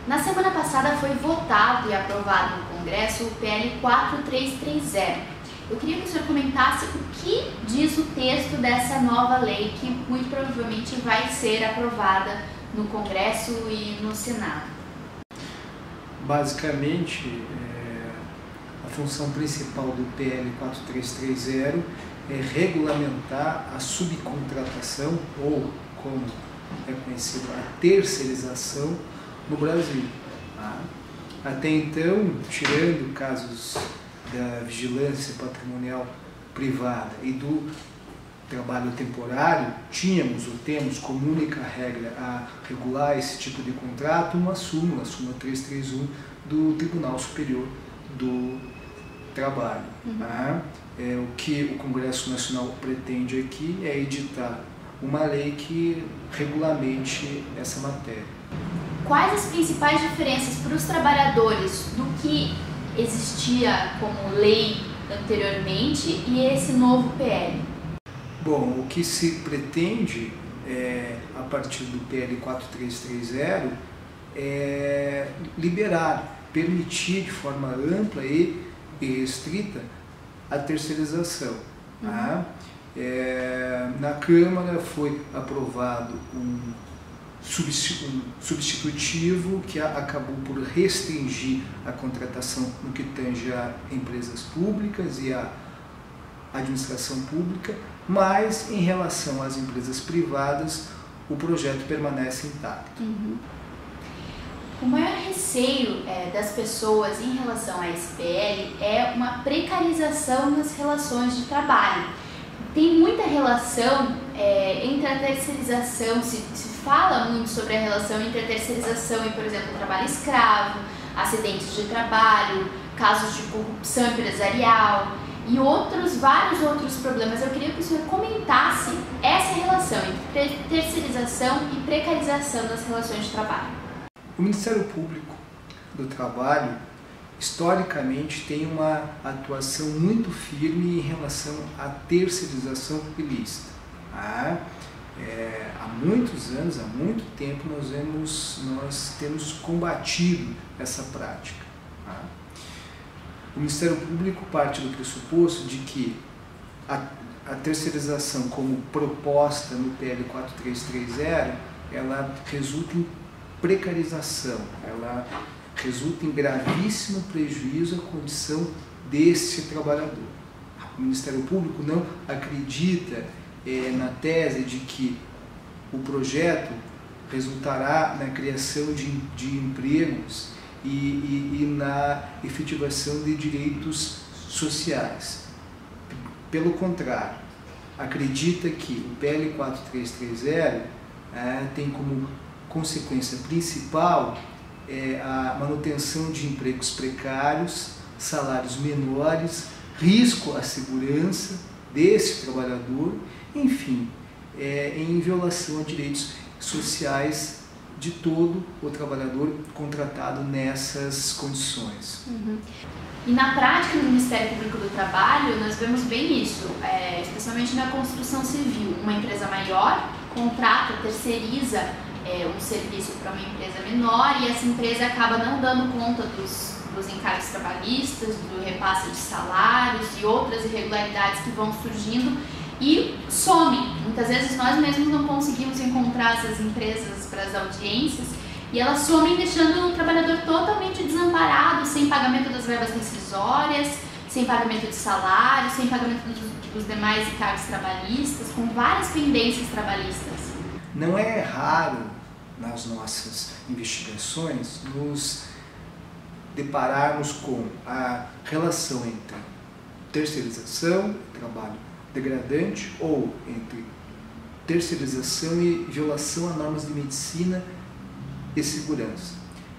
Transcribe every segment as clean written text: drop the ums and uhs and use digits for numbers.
Na semana passada foi votado e aprovado no Congresso o PL 4330. Eu queria que o senhor comentasse o que diz o texto dessa nova lei que muito provavelmente vai ser aprovada no Congresso e no Senado. Basicamente, a função principal do PL 4330 é regulamentar a subcontratação, ou como é conhecido, a terceirização no Brasil. Até então, tirando casos da vigilância patrimonial privada e do trabalho temporário, temos como única regra a regular esse tipo de contrato uma súmula, a súmula 331 do Tribunal Superior do Trabalho. O que o Congresso Nacional pretende aqui é editar uma lei que regulamente essa matéria. Quais as principais diferenças para os trabalhadores do que existia como lei anteriormente e esse novo PL? Bom, o que se pretende a partir do PL 4330 é liberar, permitir de forma ampla e restrita a terceirização. Na Câmara foi aprovado um substitutivo que acabou por restringir a contratação no que tange a empresas públicas e a administração pública, mas em relação às empresas privadas o projeto permanece intacto. O maior receio das pessoas em relação a esse PL é uma precarização nas relações de trabalho. Tem muita relação entre a terceirização, se fala muito sobre a relação entre a terceirização e, por exemplo, o trabalho escravo, acidentes de trabalho, casos de corrupção empresarial e vários outros problemas. Eu queria que o senhor comentasse essa relação entre terceirização e precarização das relações de trabalho. O Ministério Público do Trabalho, historicamente, tem uma atuação muito firme em relação à terceirização ilícita. Há muitos anos, há muito tempo, nós temos combatido essa prática. O Ministério Público parte do pressuposto de que a terceirização como proposta no PL 4330, ela resulta em precarização, ela resulta em gravíssimo prejuízo à condição desse trabalhador. O Ministério Público não acredita na tese de que o projeto resultará na criação de empregos e na efetivação de direitos sociais. Pelo contrário, acredita que o PL 4330 tem como consequência principal a manutenção de empregos precários, salários menores, risco à segurança desse trabalhador, enfim, em violação a direitos sociais de todo o trabalhador contratado nessas condições. E na prática no Ministério Público do Trabalho nós vemos bem isso, especialmente na construção civil. Uma empresa maior contrata, terceiriza um serviço para uma empresa menor e essa empresa acaba não dando conta dos encargos trabalhistas, do repasse de salários e outras irregularidades que vão surgindo e somem. Muitas vezes nós mesmos não conseguimos encontrar essas empresas para as audiências e elas somem, deixando o trabalhador totalmente desamparado, sem pagamento das verbas rescisórias, sem pagamento de salário, sem pagamento dos demais encargos trabalhistas, com várias pendências trabalhistas. Não é raro nas nossas investigações nos depararmos com a relação entre terceirização, trabalho degradante, ou entre terceirização e violação a normas de medicina e segurança.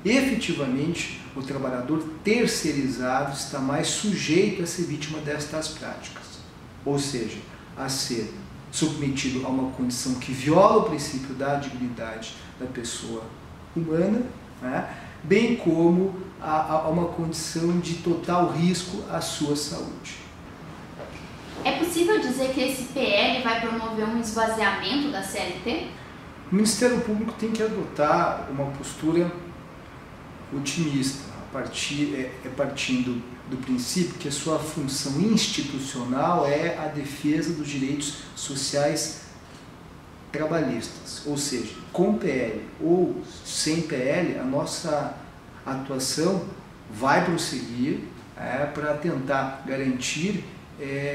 Efetivamente, o trabalhador terceirizado está mais sujeito a ser vítima destas práticas, ou seja, a ser submetido a uma condição que viola o princípio da dignidade da pessoa humana, bem como a uma condição de total risco à sua saúde. É possível dizer que esse PL vai promover um esvaziamento da CLT? O Ministério Público tem que adotar uma postura otimista, partindo do princípio que a sua função institucional é a defesa dos direitos sociais trabalhistas, ou seja, com PL ou sem PL, a nossa atuação vai prosseguir para tentar garantir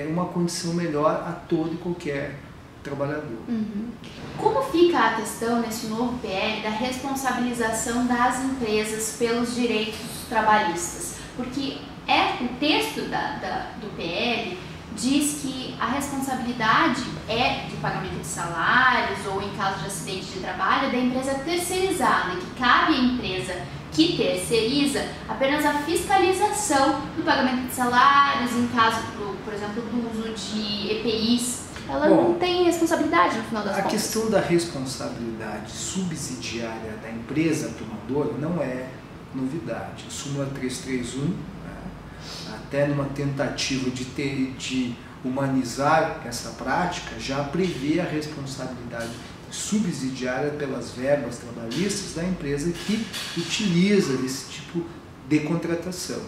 uma condição melhor a todo e qualquer trabalhador. Uhum. Como fica a questão nesse novo PL da responsabilização das empresas pelos direitos trabalhistas? Porque o texto do PL diz que a responsabilidade de pagamento de salários ou em caso de acidente de trabalho da empresa terceirizada, que cabe à empresa que terceiriza apenas a fiscalização do pagamento de salários em caso, por exemplo, do uso de EPIs. Ela não tem responsabilidade no final das contas. A questão da responsabilidade subsidiária da empresa tomadora não é novidade. A súmula 331, até numa tentativa de humanizar essa prática, já prevê a responsabilidade subsidiária pelas verbas trabalhistas da empresa que utiliza esse tipo de contratação.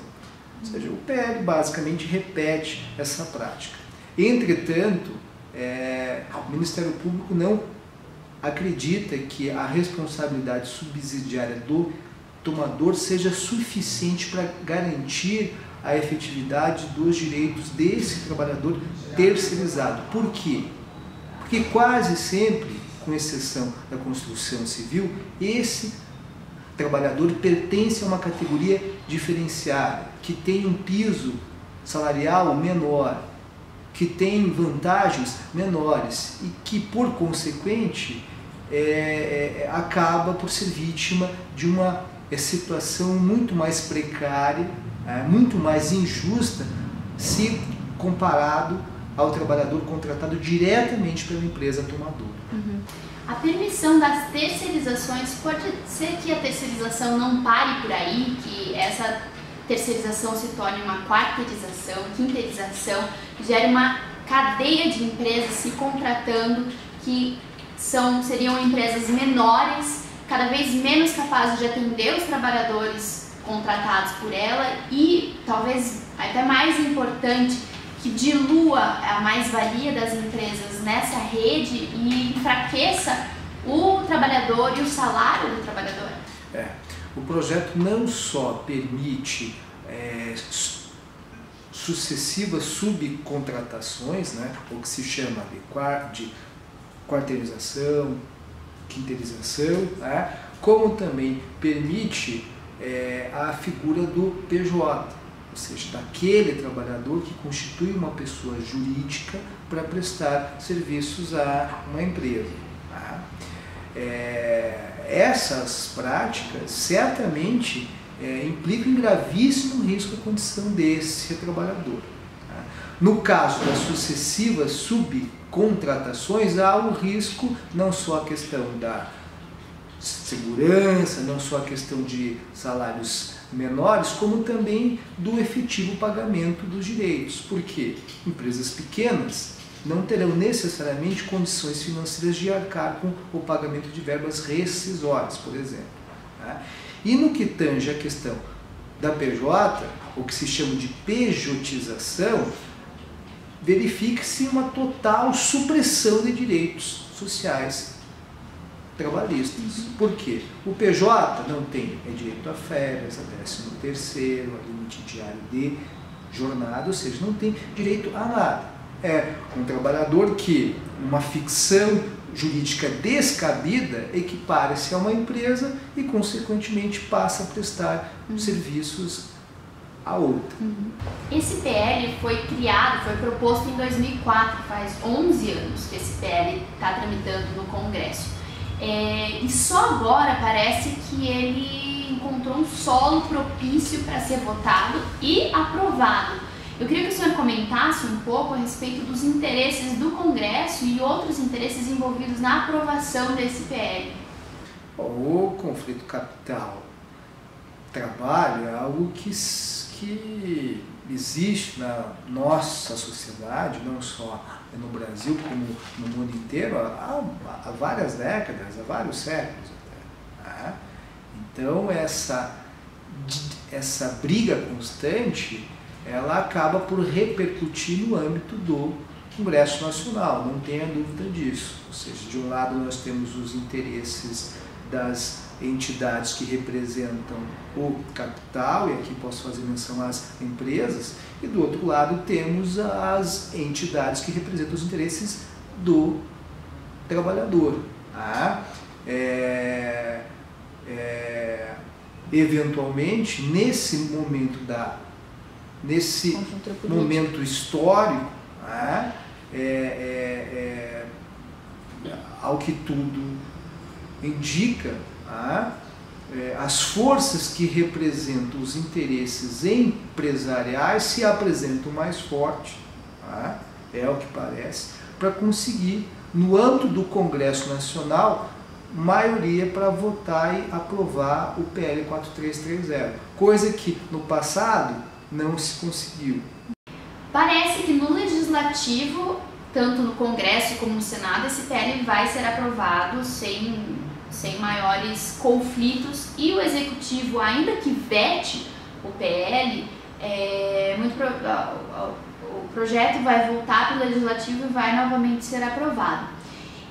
Ou seja, o PL basicamente repete essa prática. Entretanto, o Ministério Público não acredita que a responsabilidade subsidiária do tomador seja suficiente para garantir a efetividade dos direitos desse trabalhador terceirizado. Por quê? Porque quase sempre, com exceção da construção civil, esse trabalhador pertence a uma categoria diferenciada, que tem um piso salarial menor, que tem vantagens menores e que, por consequente, acaba por ser vítima de uma situação muito mais precária, muito mais injusta, se comparado ao trabalhador contratado diretamente pela empresa tomadora. Uhum. A permissão das terceirizações, pode ser que a terceirização não pare por aí, que essa terceirização se torne uma quarteirização, quinteirização, gere uma cadeia de empresas se contratando que seriam empresas menores, cada vez menos capazes de atender os trabalhadores contratados por ela e, talvez até mais importante, que dilua a mais-valia das empresas nessa rede e enfraqueça o trabalhador e o salário do trabalhador. O projeto não só permite sucessivas subcontratações, o que se chama de quarteirização, quinteirização, como também permite a figura do PJ, ou seja, daquele trabalhador que constitui uma pessoa jurídica para prestar serviços a uma empresa. Essas práticas certamente implicam em gravíssimo risco à condição desse trabalhador. No caso das sucessivas subcontratações, há o risco, não só a questão da segurança, não só a questão de salários menores, como também do efetivo pagamento dos direitos. Por quê? Empresas pequenas não terão necessariamente condições financeiras de arcar com o pagamento de verbas rescisórias, por exemplo. E no que tange a questão da PJ, o que se chama de pejotização, verifica-se uma total supressão de direitos sociais trabalhistas. Por quê? O PJ não tem direito a férias, a 13º, a limite diário de jornada, ou seja, não tem direito a nada. É um trabalhador que uma ficção jurídica descabida equipara-se a uma empresa e, consequentemente, passa a prestar serviços a outra. Esse PL foi criado, foi proposto em 2004, faz 11 anos que esse PL está tramitando no Congresso. E só agora parece que ele encontrou um solo propício para ser votado e aprovado. Eu queria que o senhor comentasse um pouco a respeito dos interesses do Congresso e outros interesses envolvidos na aprovação desse PL. O conflito capital-trabalho é algo que existe na nossa sociedade, não só no Brasil como no mundo inteiro, há várias décadas, há vários séculos até. Então, essa essa briga constante, ela acaba por repercutir no âmbito do Congresso Nacional, não tenha dúvida disso. Ou seja, de um lado nós temos os interesses das entidades que representam o capital, e aqui posso fazer menção às empresas, e do outro lado temos as entidades que representam os interesses do trabalhador. Eventualmente, nesse momento histórico, ao que tudo indica, as forças que representam os interesses empresariais se apresentam mais fortes, é o que parece, para conseguir, no âmbito do Congresso Nacional, maioria para votar e aprovar o PL 4330, coisa que no passado não se conseguiu. Parece que no Legislativo, tanto no Congresso como no Senado, esse PL vai ser aprovado sem maiores conflitos, e o Executivo, ainda que vete o PL, o projeto vai voltar para o Legislativo e vai novamente ser aprovado.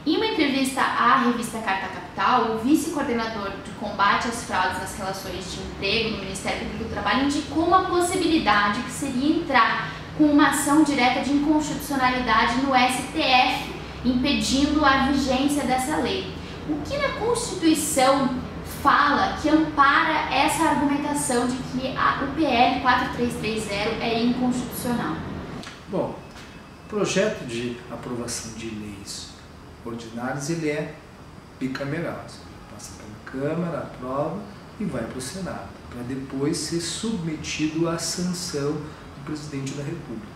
Em uma entrevista à revista Carta Capital, o vice-coordenador de combate às fraudes nas relações de emprego no Ministério Público do Trabalho indicou uma possibilidade que seria entrar com uma ação direta de inconstitucionalidade no STF, impedindo a vigência dessa lei. O que na Constituição fala que ampara essa argumentação de que o PL 4330 é inconstitucional? Bom, o projeto de aprovação de leis ordinárias, ele é bicameral. Você passa pela Câmara, aprova e vai para o Senado, para depois ser submetido à sanção do Presidente da República.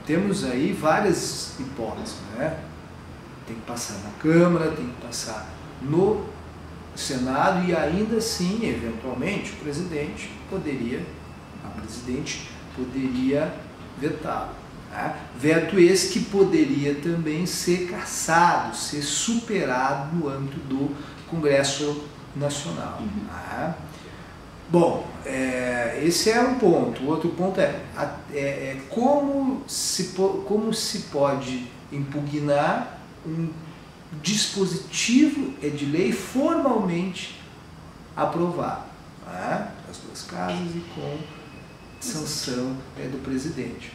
Temos aí várias hipóteses, né? Tem que passar na Câmara, tem que passar no Senado e ainda assim, eventualmente, a presidente poderia vetá-lo. Veto esse que poderia também ser cassado, ser superado no âmbito do Congresso Nacional. Bom, esse é um ponto. O outro ponto é como se pode impugnar um dispositivo de lei formalmente aprovado, das duas casas e com sanção do presidente.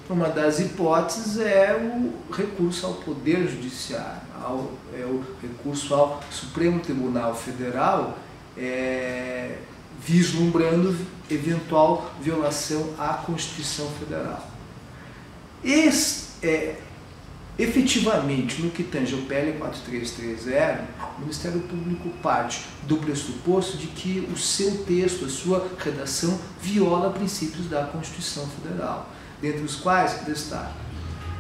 Uma das hipóteses é o recurso ao Poder Judiciário, o recurso ao Supremo Tribunal Federal, vislumbrando eventual violação à Constituição Federal. Efetivamente, no que tange ao PL 4330, o Ministério Público parte do pressuposto de que o seu texto, a sua redação, viola princípios da Constituição Federal, dentre os quais destaca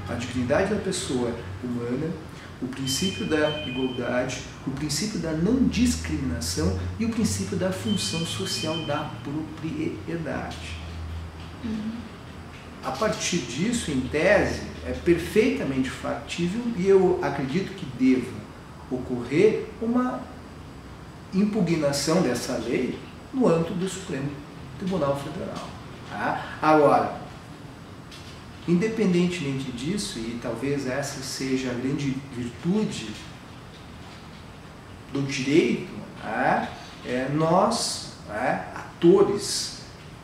a dignidade da pessoa humana, o princípio da igualdade, o princípio da não discriminação e o princípio da função social da propriedade. A partir disso, em tese, é perfeitamente factível e eu acredito que deva ocorrer uma impugnação dessa lei no âmbito do Supremo Tribunal Federal. Agora, independentemente disso, e talvez essa seja a grande virtude do direito, nós, atores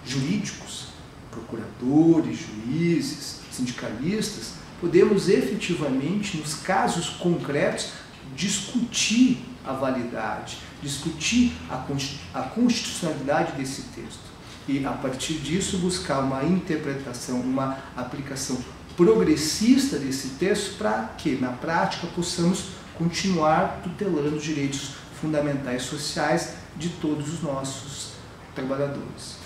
jurídicos, procuradores, juízes, sindicalistas, podemos efetivamente, nos casos concretos, discutir a validade, discutir a constitucionalidade desse texto. E, a partir disso, buscar uma interpretação, uma aplicação progressista desse texto para que, na prática, possamos continuar tutelando os direitos fundamentais sociais de todos os nossos trabalhadores.